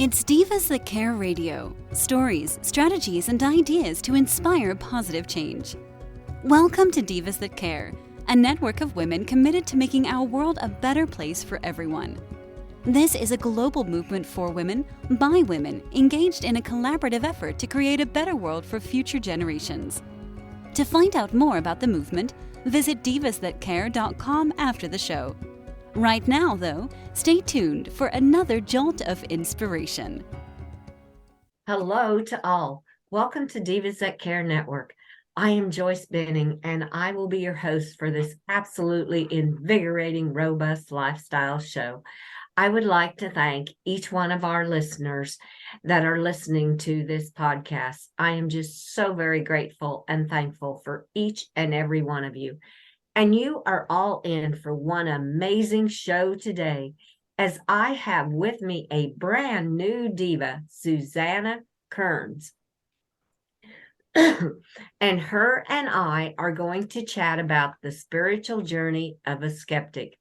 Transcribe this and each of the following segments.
It's Divas That Care Radio. Stories, strategies, and ideas to inspire positive change. Welcome to Divas That Care, a network of women committed to making our world a better place for everyone. This is a global movement for women, by women, engaged in a collaborative effort to create a better world for future generations. To find out more about the movement, visit divasthatcare.com after the show. Right now, though, stay tuned for another jolt of inspiration. Hello to all. Welcome to Divas That Care Network. I am Joyce Benning, and I will be your host for this absolutely invigorating, robust lifestyle show. I would like to thank each one of our listeners that are listening to this podcast. I am just so very grateful and thankful for each and every one of you. And you are all in for one amazing show today, as I have with me a brand new diva, Susanna Kearns. And her and I are going to chat about the spiritual journey of a skeptic.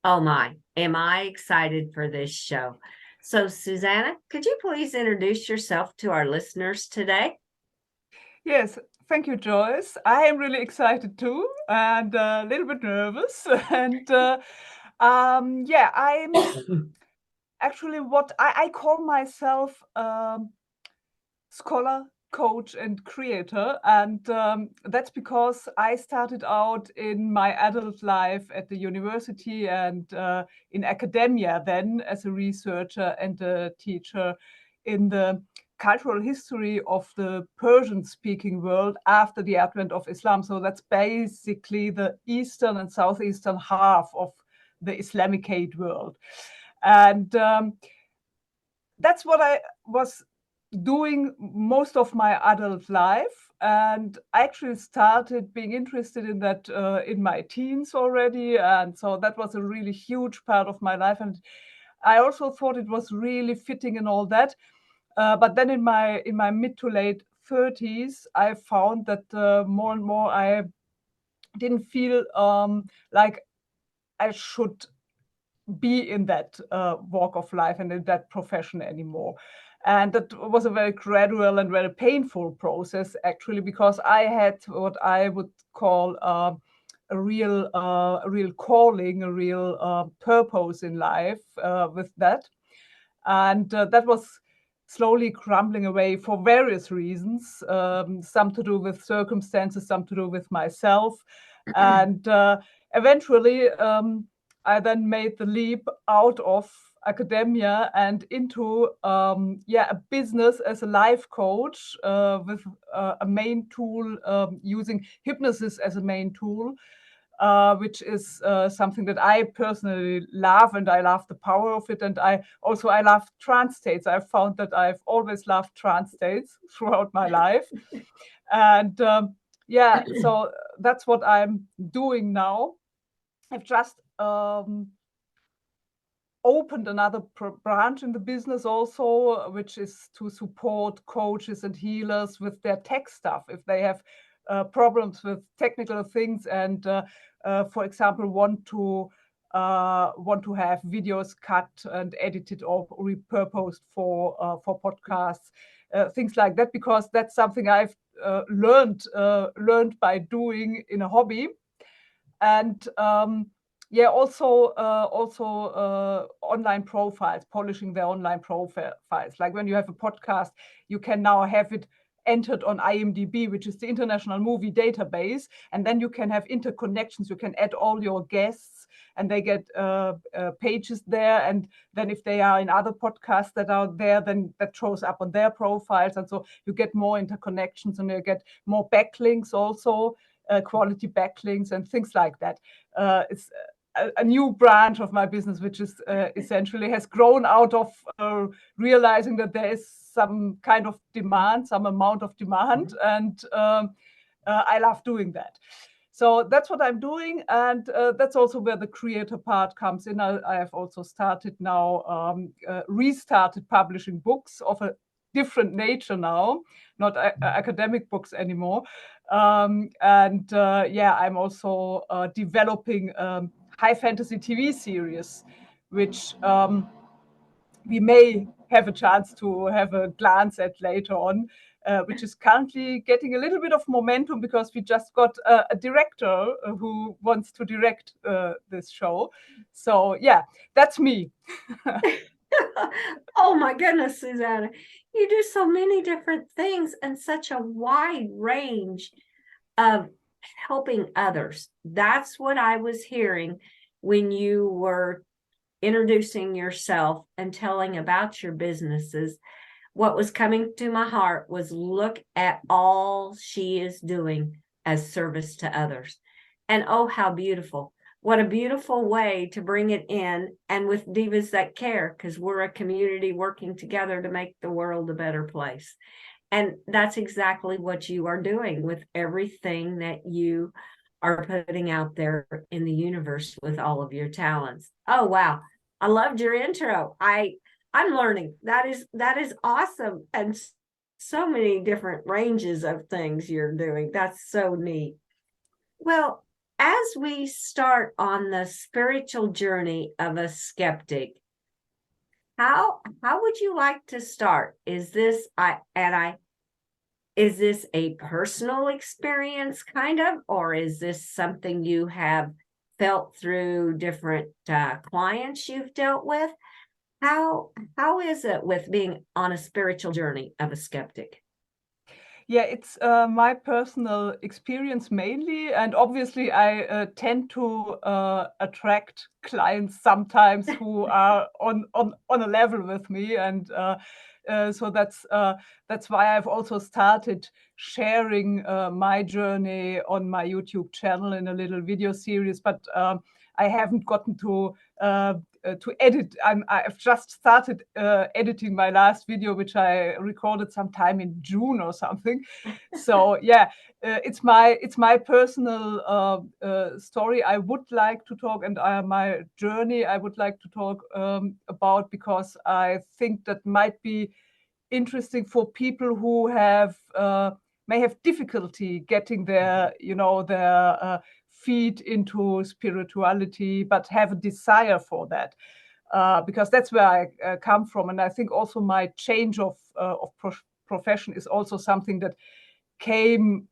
Oh my, am I excited for this show. So Susanna, could you please introduce yourself to our listeners today? Yes, thank you, Joyce. I am really excited too, and a little bit nervous. And I'm actually what I call myself scholar, coach, and creator. And that's because I started out in my adult life at the university and in academia then as a researcher and a teacher in the cultural history of the Persian-speaking world after the advent of Islam. So that's basically the eastern and southeastern half of the Islamicate world. And that's what I was doing most of my adult life. And I actually started being interested in that in my teens already. And so that was a really huge part of my life. And I also thought it was really fitting and all that. But then in my mid to late 30s, I found that more and more I didn't feel like I should be in that walk of life and in that profession anymore. And that was a very gradual and very painful process, actually, because I had what I would call a real calling, a real purpose in life with that. And that was slowly crumbling away for various reasons, some to do with circumstances, some to do with myself. And eventually, I then made the leap out of academia and into a business as a life coach with a main tool, using hypnosis as a main tool. Which is something that I personally love, and I love the power of it. And I love trance states. I've found that I've always loved trance states throughout my life. And so that's what I'm doing now. I've just opened another branch in the business also, which is to support coaches and healers with their tech stuff if they have problems with technical things and, for example, want to have videos cut and edited or repurposed for podcasts, things like that, because that's something I've learned by doing in a hobby. And also online profiles, polishing their online profiles. Like when you have a podcast, you can now have it entered on IMDb, which is the International Movie Database, and then you can have interconnections. You can add all your guests, and they get pages there. And then if they are in other podcasts that are there, then that shows up on their profiles, and so you get more interconnections, and you get more backlinks also. Quality backlinks and things like that. It's a new branch of my business, which is essentially has grown out of realizing that there is some kind of demand, some amount of demand, and I love doing that. So that's what I'm doing, and that's also where the creator part comes in. I have also started now, restarted publishing books of a different nature now, not academic books anymore. I'm also developing high fantasy TV series, which we may have a chance to have a glance at later on, which is currently getting a little bit of momentum because we just got a director who wants to direct this show. So yeah, that's me. Oh my goodness, Susanna. You do so many different things and such a wide range of helping others. That's what I was hearing when you were introducing yourself and telling about your businesses. What was coming to my heart was look at all she is doing as service to others. And oh, how beautiful. What a beautiful way to bring it in. And with Divas That Care, because we're a community working together to make the world a better place. And that's exactly what you are doing with everything that you are putting out there in the universe with all of your talents. Oh, wow. I loved your intro. I'm learning. That is awesome. And so many different ranges of things you're doing. That's so neat. Well, as we start on the spiritual journey of a skeptic, how would you like to start? Is this a personal experience kind of, or is this something you have felt through different clients you've dealt with? How is it with being on a spiritual journey of a skeptic? Yeah, it's my personal experience mainly, and obviously I tend to attract clients sometimes who are on a level with me, and so that's why I've also started sharing my journey on my YouTube channel in a little video series, but I haven't gotten to edit. I've just started editing my last video, which I recorded sometime in June or something. So yeah, it's my personal story I would like to talk, and my journey I would like to talk about, because I think that might be interesting for people who may have difficulty getting their feet into spirituality, but have a desire for that, because that's where I come from. And I think also my change of profession is also something that came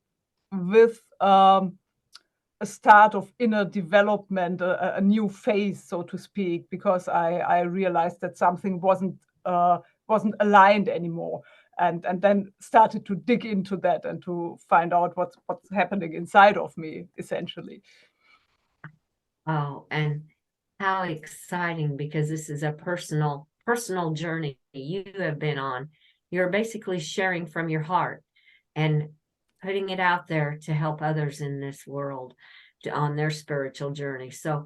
with a start of inner development, a new phase, so to speak, because I realized that something wasn't aligned anymore, and then started to dig into that and to find out what's happening inside of me, essentially. Oh, and how exciting, because this is a personal journey you have been on. You're basically sharing from your heart and putting it out there to help others in this world on their spiritual journey. So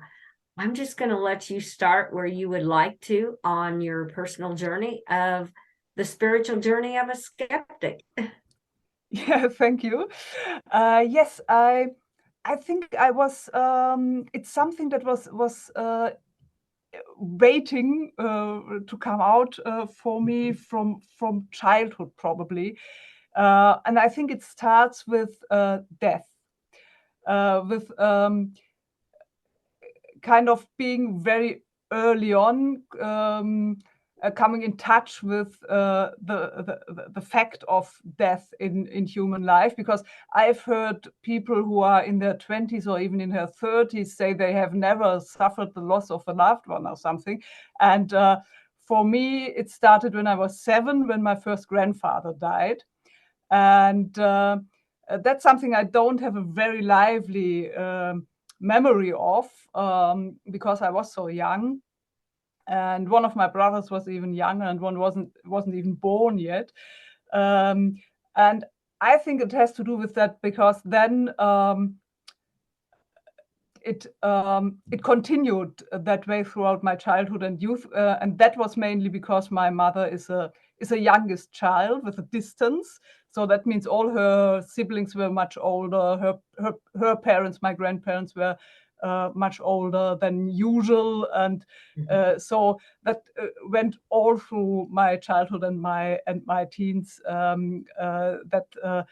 I'm just going to let you start where you would like to on your personal journey of the spiritual journey of a skeptic. Yeah, thank you. Yes, I think I was. It's something that was waiting to come out for me from childhood, probably, and I think it starts with death, with kind of being very early on. Coming in touch with the fact of death in human life, because I've heard people who are in their 20s or even in their 30s say they have never suffered the loss of a loved one or something. And for me, it started when I was 7, when my first grandfather died. And that's something I don't have a very lively memory of, because I was so young. And one of my brothers was even younger, and one wasn't even born yet. And I think it has to do with that, because then it continued that way throughout my childhood and youth, and that was mainly because my mother is a youngest child with a distance. So that means all her siblings were much older. Her parents, my grandparents, were much older than usual, and so that went all through my childhood and my teens. That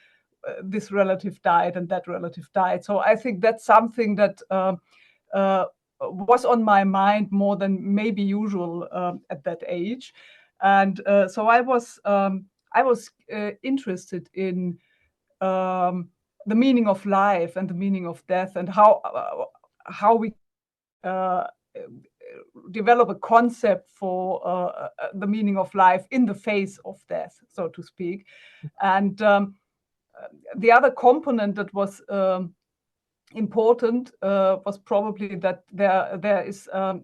this relative died and that relative died. So I think that's something that was on my mind more than maybe usual at that age. And so I was interested in the meaning of life and the meaning of death, and how we develop a concept for the meaning of life in the face of death, so to speak. And the other component that was important was probably that there is, I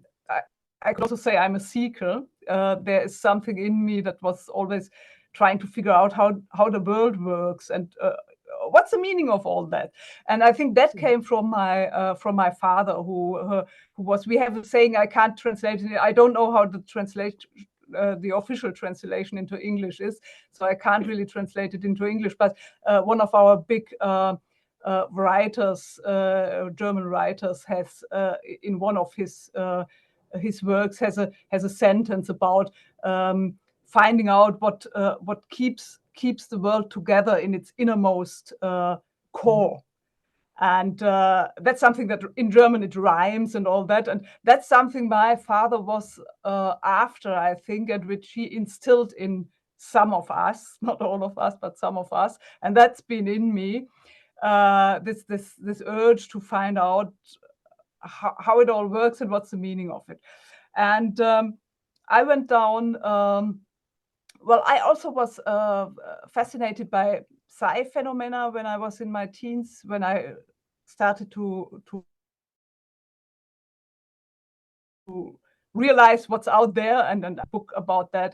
could also say I'm a seeker. There is something in me that was always trying to figure out how the world works, and what's the meaning of all that. And I think that came from my father, who was, we have a saying, I can't translate it, I don't know how to translate the official translation into English is, so I can't really translate it into English, but one of our big writers, German writers, has in one of his works has a sentence about finding out what keeps the world together in its innermost core. And that's something that in German it rhymes and all that. And that's something my father was after, I think, and which he instilled in some of us, not all of us, but some of us. And that's been in me, this urge to find out how it all works and what's the meaning of it. And I went down, well, I also was fascinated by psi phenomena when I was in my teens, when I started to realize what's out there, and a book about that.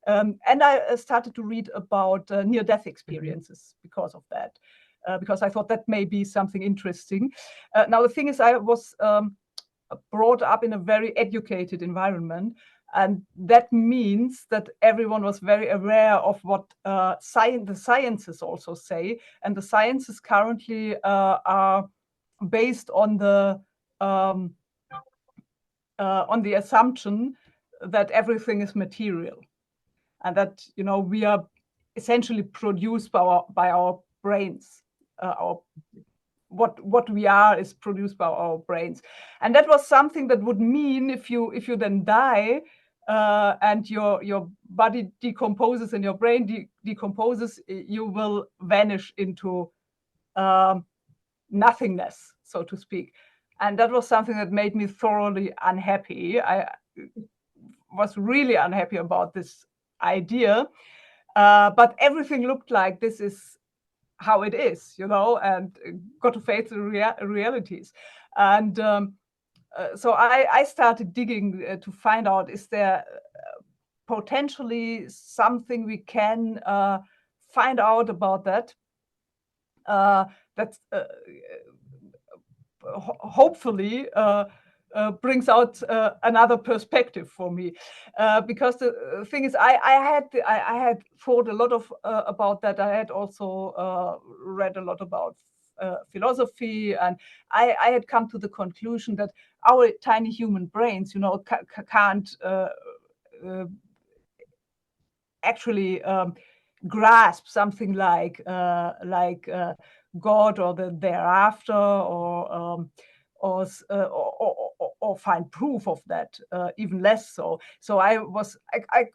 And I started to read about near-death experiences because of that, because I thought that may be something interesting. Now, the thing is, I was brought up in a very educated environment, and that means that everyone was very aware of what the sciences also say, and the sciences currently are based on the assumption that everything is material, and that we are essentially produced by our brains. What we are is produced by our brains, and that was something that would mean if you then die and your body decomposes and your brain decomposes, you will vanish into nothingness, so to speak. And that was something that made me thoroughly unhappy. I was really unhappy about this idea, but everything looked like this is how it is, and got to face the realities. And so I started digging to find out, is there potentially something we can find out about that, that's hopefully brings out another perspective for me, because the thing is, I had thought a lot of about that. I had also read a lot about philosophy, and I had come to the conclusion that our tiny human brains, can't actually grasp something like God or the thereafter, or find proof of that, even less so. So I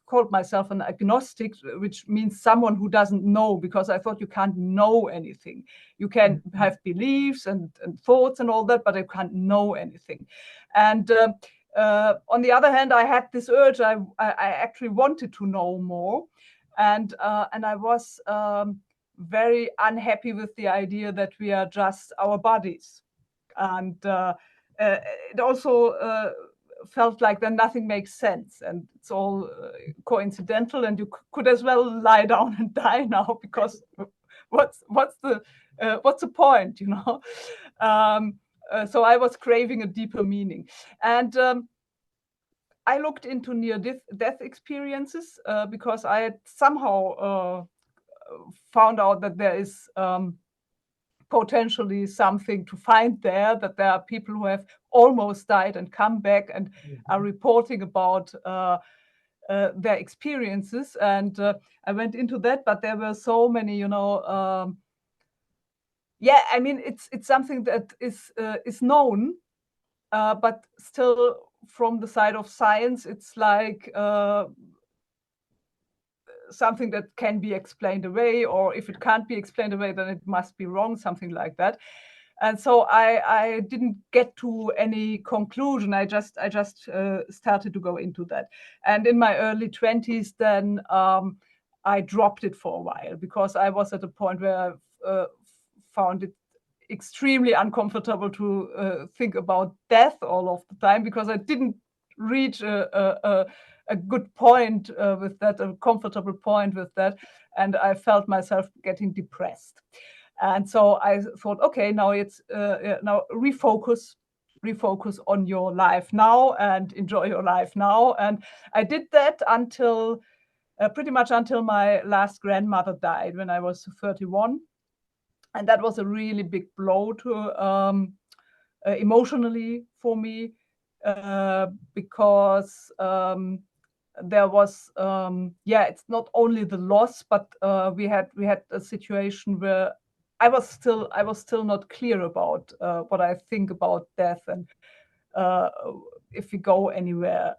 called myself an agnostic, which means someone who doesn't know, because I thought you can't know anything. You can have beliefs and thoughts and all that, but you can't know anything. And on the other hand, I had this urge. I actually wanted to know more, and I was very unhappy with the idea that we are just our bodies. And it also felt like then nothing makes sense, and it's all coincidental, and you could as well lie down and die now, because what's the point, so I was craving a deeper meaning. And I looked into near-death experiences because I had somehow found out that there is potentially something to find there, that there are people who have almost died and come back and are reporting about their experiences. And I went into that, but there were so many, I mean, it's something that is known, but still from the side of science, it's like something that can be explained away, or if it can't be explained away, then it must be wrong, something like that. And so I didn't get to any conclusion. I just started to go into that. And in my early 20s, then I dropped it for a while, because I was at a point where I found it extremely uncomfortable to think about death all of the time, because I didn't reach a good point with that, a comfortable point with that, and I felt myself getting depressed. And so I thought, okay, now it's now refocus on your life now and enjoy your life now. And I did that until pretty much until my last grandmother died when I was 31. And that was a really big blow to emotionally for me, because there was it's not only the loss, but we had a situation where I was still not clear about what I think about death, and if we go anywhere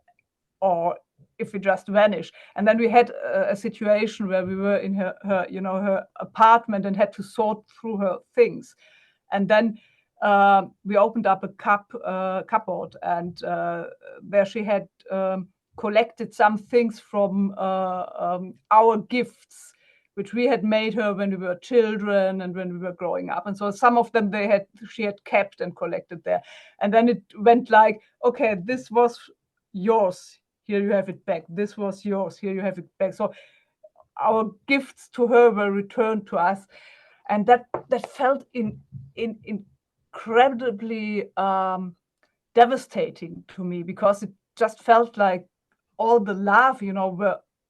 or if we just vanish. And then we had a situation where we were in her apartment and had to sort through her things. And then we opened up a cupboard, and there she had collected some things from our gifts, which we had made her when we were children and when we were growing up. And so some of them she had kept and collected there. And then it went like, okay, this was yours, here you have it back. This was yours, here you have it back. So our gifts to her were returned to us. And that felt incredibly devastating to me, because it just felt like all the love,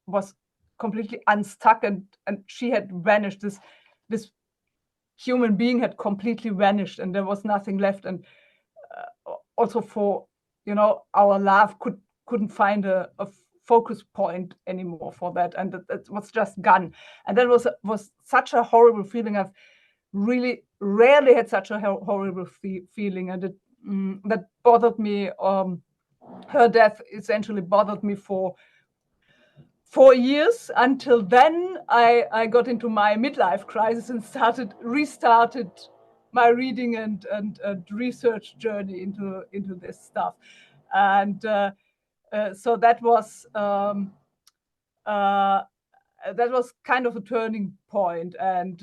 was completely unstuck, and she had vanished. This human being had completely vanished, and there was nothing left. And also for our love couldn't find a focus point anymore for that, and that was just gone. And that was such a horrible feeling. I've really rarely had such a horrible feeling, and that bothered me. Her death essentially bothered me for 4 years. Until then, I got into my midlife crisis and restarted my reading and research journey into this stuff. And so that was kind of a turning point. And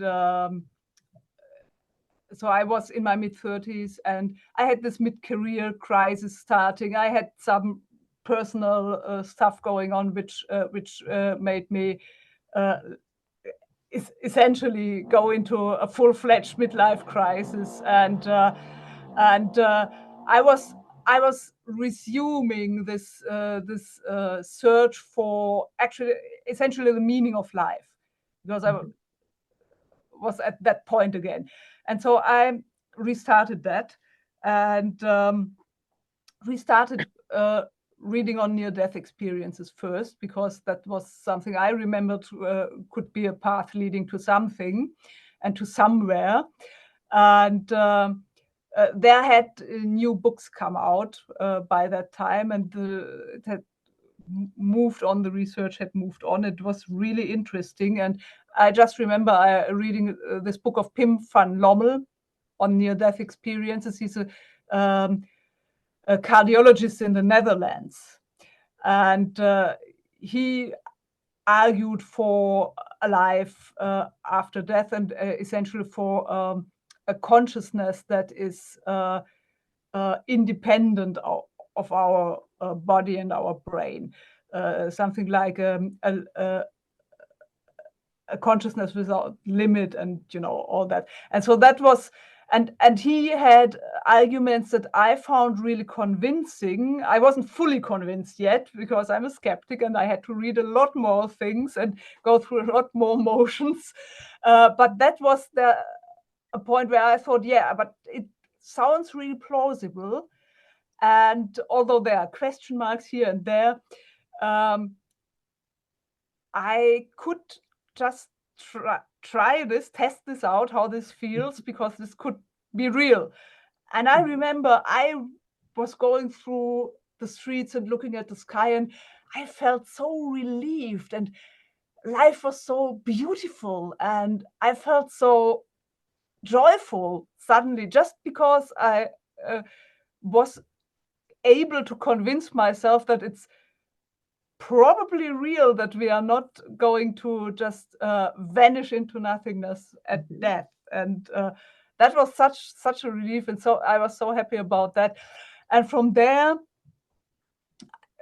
so I was in my mid-30s, and I had this mid-career crisis starting. I had some personal stuff going on, which made me essentially go into a full-fledged midlife crisis. And I was resuming this search for actually essentially the meaning of life, because I was at that point again. And so I restarted that, and restarted reading on near-death experiences first, because that was something I remembered could be a path leading to something and to somewhere. And there had new books come out by that time, and it had moved on. The research had moved on. It was really interesting. And I just remember reading this book of Pim van Lommel on near-death experiences. He's a cardiologist in the Netherlands. And he argued for a life after death, and essentially for a consciousness that is independent of our body and our brain. Something like a consciousness without limit, and all that. And so that was, and he had arguments that I found really convincing. I wasn't fully convinced yet, because I'm a skeptic, and I had to read a lot more things and go through a lot more motions. But that was a point where I thought, yeah, but it sounds really plausible. And although there are question marks here and there, I could just try this, test this out, how this feels, because this could be real. And I remember I was going through the streets and looking at the sky, and I felt so relieved. And life was so beautiful, and I felt so joyful suddenly, just because I was able to convince myself that it's probably real, that we are not going to just vanish into nothingness at death. And that was such a relief, and so I was so happy about that. And from there,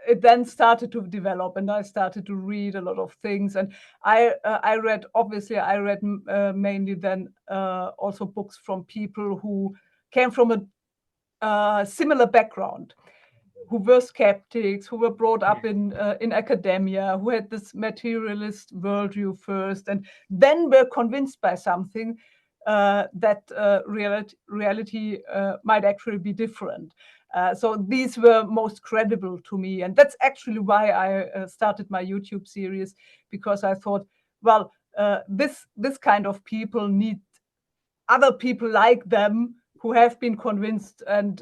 it then started to develop, and I started to read a lot of things. And I read, obviously, mainly then also books from people who came from a similar background, who were skeptics, who were brought up in academia, who had this materialist worldview first, and then were convinced by something that reality might actually be different. So these were most credible to me, and that's actually why I started my YouTube series, because I thought, well, this kind of people need other people like them who have been convinced, and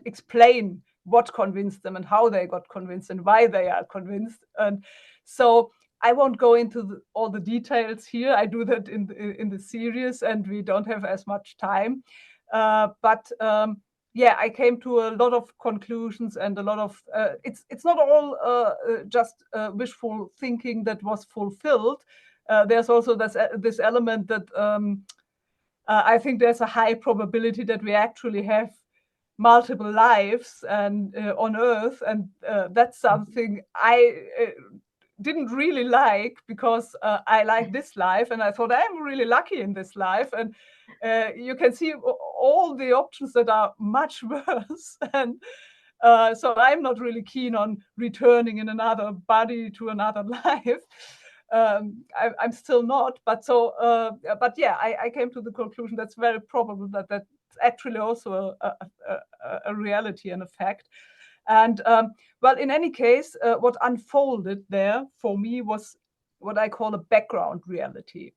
explain what convinced them and how they got convinced and why they are convinced. And so I won't go into all the details here. I do that in the series, and we don't have as much time. But yeah, I came to a lot of conclusions, and a lot of it's not all just wishful thinking that was fulfilled. There's also this element that I think there's a high probability that we actually have multiple lives and on Earth, and that's something I didn't really like, because I like this life, and I thought I'm really lucky in this life, and you can see all the options that are much worse. And so I'm not really keen on returning in another body to another life. I'm still not, but yeah, I came to the conclusion that's very probable that that's actually also a reality and a fact. And well, in any case, what unfolded there for me was what I call a background reality.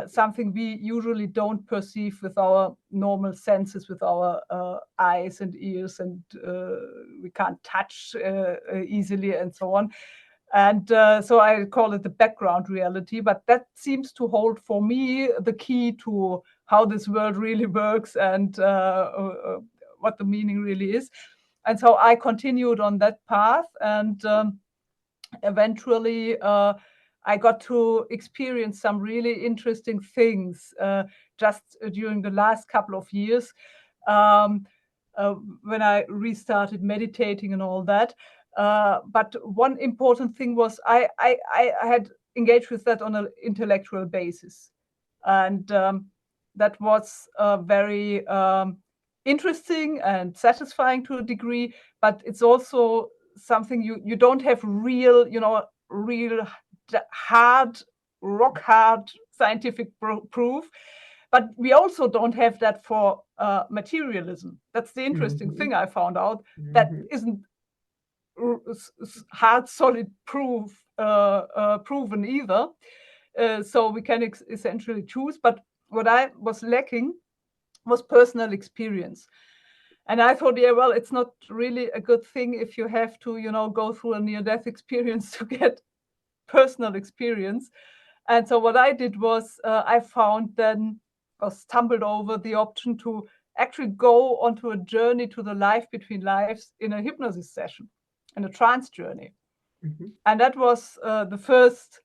Something we usually don't perceive with our normal senses, with our eyes and ears, and we can't touch easily, and so on. And so I call it the background reality, but that seems to hold for me the key to how this world really works, and what the meaning really is. And so I continued on that path, and eventually I got to experience some really interesting things just during the last couple of years, um, when I restarted meditating and all that. But one important thing was I had engaged with that on an intellectual basis. And that was very interesting and satisfying to a degree, but it's also something you don't have real, real hard, rock hard scientific proof. But we also don't have that for materialism. That's the interesting thing I found out. That isn't hard, solid proof proven either. So we can essentially choose. But what I was lacking was personal experience. And I thought, yeah, well, it's not really a good thing if you have to, go through a near-death experience to get personal experience. And so what I did was I found then, or stumbled over the option to actually go onto a journey to the life between lives in a hypnosis session, in a trance journey. And that was the first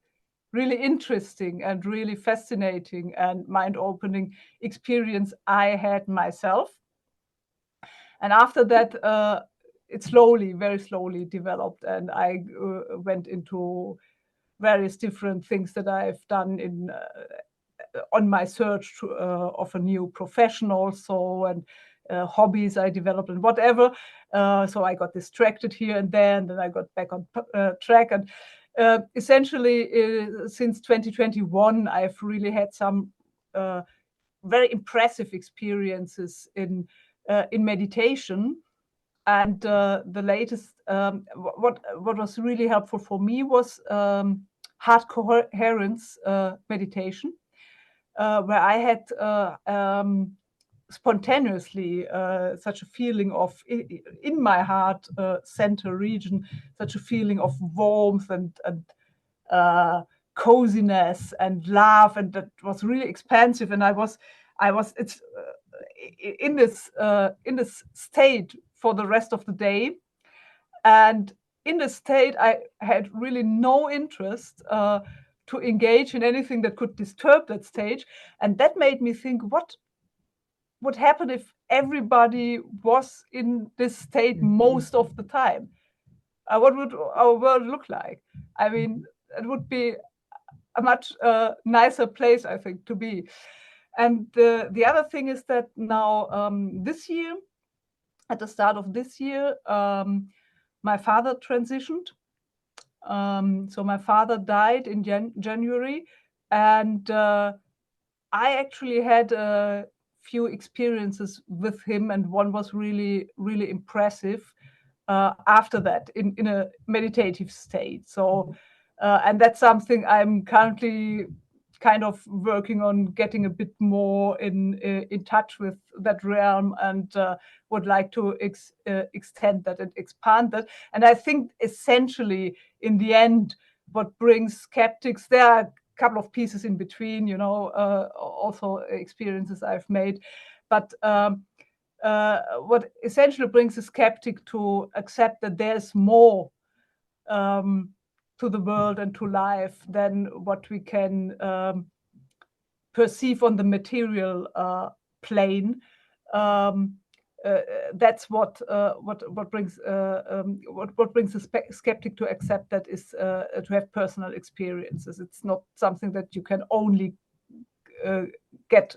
really interesting and really fascinating and mind-opening experience I had myself. And after that, it very slowly developed, and I went into various different things that I've done on my search of a new profession also, and hobbies I developed and whatever. So I got distracted here and there, and then I got back on track. And essentially, since 2021, I've really had some very impressive experiences in meditation. And the latest, what was really helpful for me was heart coherence meditation, where I had spontaneously such a feeling of, in my heart center region, such a feeling of warmth and coziness and love, and that was really expansive. And I was it's in this state for the rest of the day. And in the state, I had really no interest to engage in anything that could disturb that stage. And that made me think, what would happen if everybody was in this state most of the time? What would our world look like? I mean, it would be a much nicer place, I think, to be. And the other thing is that now this year, at the start of this year, my father transitioned. So my father died in January, and I actually had a few experiences with him, and one was really, really impressive after that in a meditative state. So, and that's something I'm currently kind of working on, getting a bit more in touch with that realm, and would like to extend that and expand that. And I think essentially in the end, what brings skeptics, there are a couple of pieces in between, you know, also experiences I've made, but what essentially brings a skeptic to accept that there's more to the world and to life than what we can perceive on the material plane. That's what brings a skeptic to accept that is to have personal experiences. It's not something that you can only get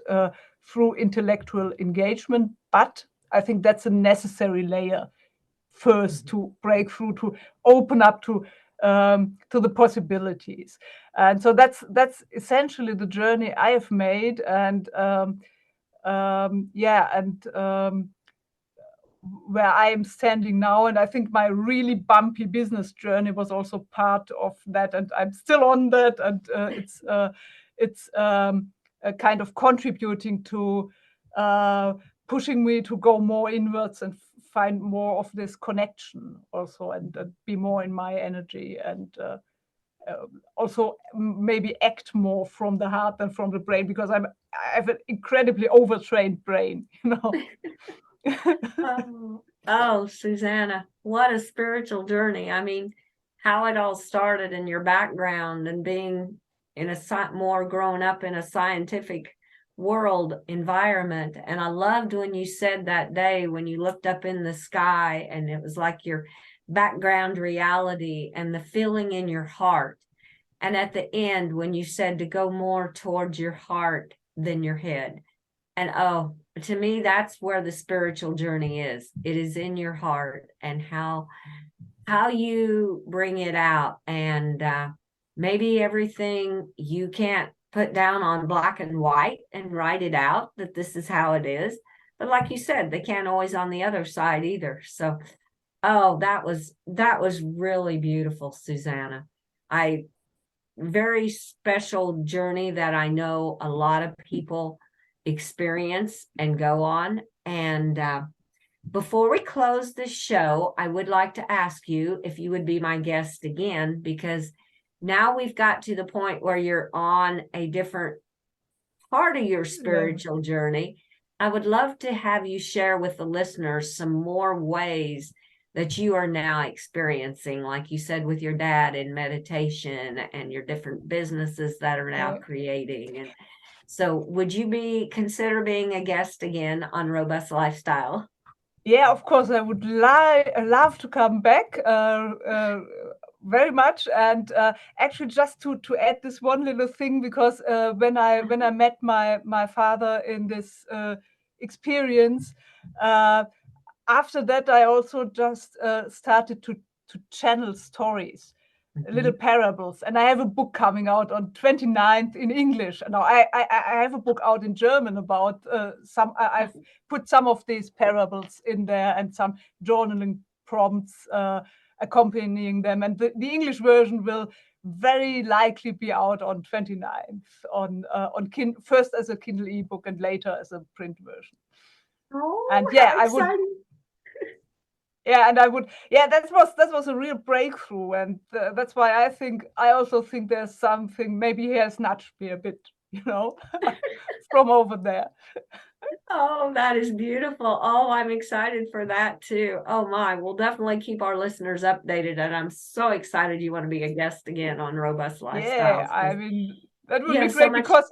through intellectual engagement, but I think that's a necessary layer first to break through, to open up to the possibilities. And so that's essentially the journey I have made. And where I am standing now. And I think my really bumpy business journey was also part of that, and I'm still on that. And it's kind of contributing to pushing me to go more inwards and find more of this connection also, and be more in my energy, and also maybe act more from the heart than from the brain, because I have an incredibly overtrained brain, you know. Oh, Susanna, what a spiritual journey. I mean, how it all started in your background and being in a more grown up in a scientific world environment. And I loved when you said that day when you looked up in the sky and it was like your background reality and the feeling in your heart. And at the end, when you said to go more towards your heart than your head. And oh, to me, that's where the spiritual journey is. It is in your heart, and how you bring it out. And maybe everything you can't put down on black and white and write it out that this is how it is. But like you said, they can't always on the other side either. So, oh, that was really beautiful, Susanna. Very special journey that I know a lot of people experience and go on. And before we close this show, I would like to ask you if you would be my guest again, because now we've got to the point where you're on a different part of your spiritual journey. I would love to have you share with the listeners some more ways that you are now experiencing, like you said, with your dad in meditation and your different businesses that are now creating. And so would you consider being a guest again on Robust Lifestyle? Yeah, of course, I would love to come back very much. And actually, just to add this one little thing, because when I met my father in this experience, after that, I also just started to channel stories, little parables. And I have a book coming out on 29th in English. Now I have a book out in German about I've put some of these parables in there and some journaling prompts accompanying them. And the English version will very likely be out on 29th on first as a Kindle ebook and later as a print version. Oh, and yeah, how exciting. Yeah, and that was a real breakthrough, and that's why I also think there's something, maybe he has nudged me a bit, from over there. Oh, that is beautiful. Oh, I'm excited for that too. Oh my, we'll definitely keep our listeners updated. And I'm so excited you want to be a guest again on Robust Yeah, Lifestyles. I mean, that would You be have so great much. because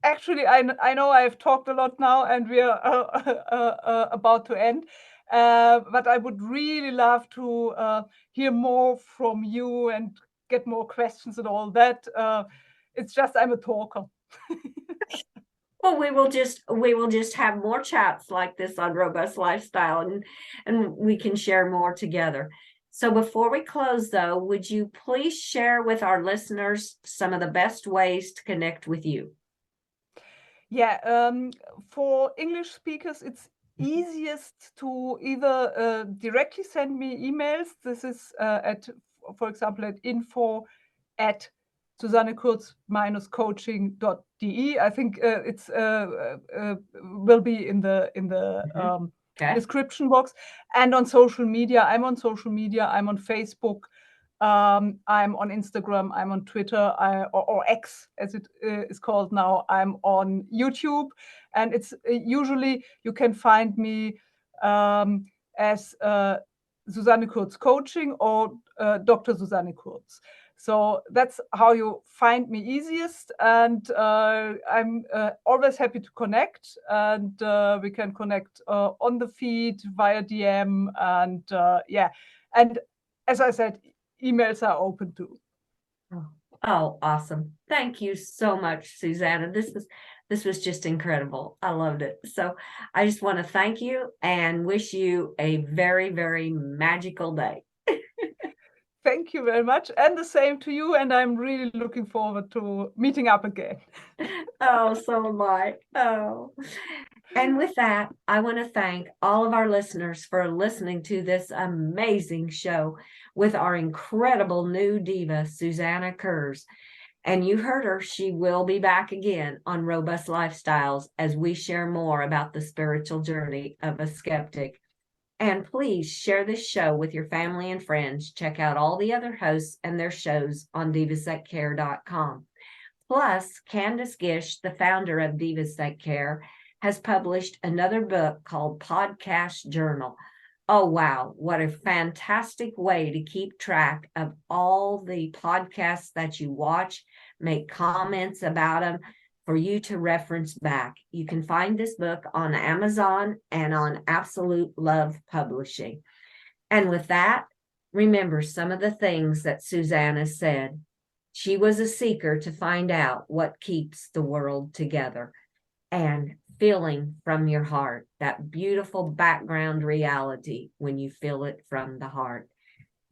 actually, I know I've talked a lot now and we are about to end. But I would really love to hear more from you and get more questions and all that. It's just I'm a talker. Well, we will just have more chats like this on Robust Lifestyle, and we can share more together. So before we close, though, would you please share with our listeners some of the best ways to connect with you? Yeah, for English speakers, it's easiest to either directly send me emails. This is for example, at info@susannekurz-coaching.de. I think it's will be in the Okay. description box. And on social media, I'm on social media. I'm on Facebook. I'm on Instagram, I'm on Twitter, or X as it is called now. I'm on YouTube, and it's usually you can find me as Susanne Kurz Coaching or Dr. Susanne Kurz. So that's how you find me easiest, and I'm always happy to connect, and we can connect on the feed via DM, and and as I said, emails are open too. Oh, awesome. Thank you so much, Susanna. This was just incredible. I loved it. So I just want to thank you and wish you a very, very magical day. Thank you very much. And the same to you. And I'm really looking forward to meeting up again. Oh, so am I. Oh. And with that, I want to thank all of our listeners for listening to this amazing show with our incredible new diva, Susanna Kurz. And you heard her, she will be back again on Robust Lifestyles as we share more about the spiritual journey of a skeptic. And please share this show with your family and friends. Check out all the other hosts and their shows on divasthatcare.com. Plus, Candace Gish, the founder of Divas That Care, has published another book called Podcast Journal. Oh, wow. What a fantastic way to keep track of all the podcasts that you watch, make comments about them for you to reference back. You can find this book on Amazon and on Absolute Love Publishing. And with that, remember some of the things that Susanna said. She was a seeker to find out what keeps the world together, and feeling from your heart, that beautiful background reality when you feel it from the heart.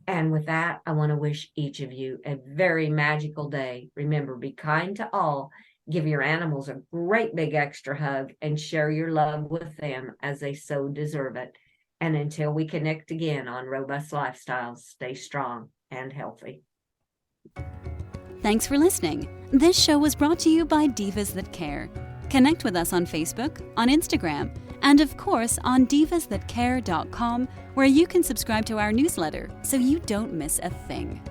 And with that, I want to wish each of you a very magical day. Remember, be kind to all, give your animals a great big extra hug, and share your love with them as they so deserve it. And until we connect again on Robust Lifestyles, stay strong and healthy. Thanks for listening. This show was brought to you by Divas That Care. Connect with us on Facebook, on Instagram, and of course on divasthatcare.com, where you can subscribe to our newsletter so you don't miss a thing.